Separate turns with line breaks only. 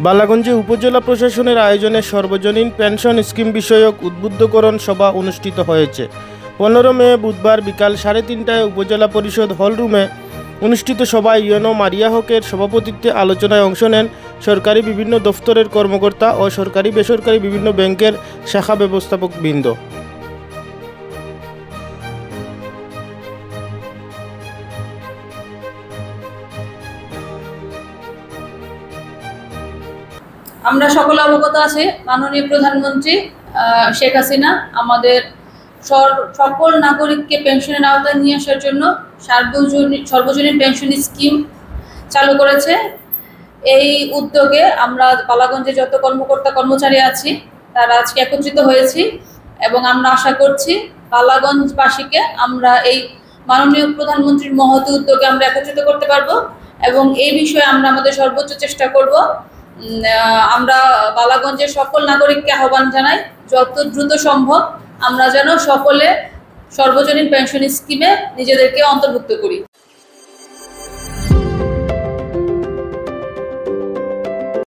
বালাগঞ্জে উপজেলা প্রশাসনের আয়োজনে সর্বজনীন পেনশন স্কিম বিষয়ক উদ্বুদ্ধকরণ সভা অনুষ্ঠিত হয়েছে। 15 মে বুধবার বিকাল 3:30টায় উপজেলা পরিষদ হলরুমে অনুষ্ঠিত সভায় ইউএনও মারিয়া হকের সভাপতিত্বে আলোচনায় অংশ নেন সরকারি বিভিন্ন দফতরের কর্মকর্তা ও সরকারি বেসরকারি বিভিন্ন ব্যাংকের শাখা ব্যবস্থাপকবৃন্দ।
আমরা সকলে অবগত আছি, মাননীয় প্রধানমন্ত্রী শেখ হাসিনা আমাদের সকল নাগরিককে পেনশনের আওতায় নিয়ে আসার জন্য সর্বজনীন পেনশন স্কিম চালু করেছে। এই উদ্যোগে আমরা বালাগঞ্জে যত কর্মকর্তা কর্মচারী আছি তারা আজকে একত্রিত হয়েছি এবং আমরা আশা করছি বালাগঞ্জবাসীকে আমরা এই মাননীয় প্রধানমন্ত্রীর মহৎ উদ্যোগে আমরা একত্রিত করতে পারবো এবং এই বিষয়ে আমরা আমাদের সর্বোচ্চ চেষ্টা করব। আমরা বালাগঞ্জের সকল নাগরিককে আহ্বান জানাই যত দ্রুত সম্ভব আমরা যেন সকলে সর্বজনীন পেনশন স্কিমে নিজেদেরকে অন্তর্ভুক্ত করি।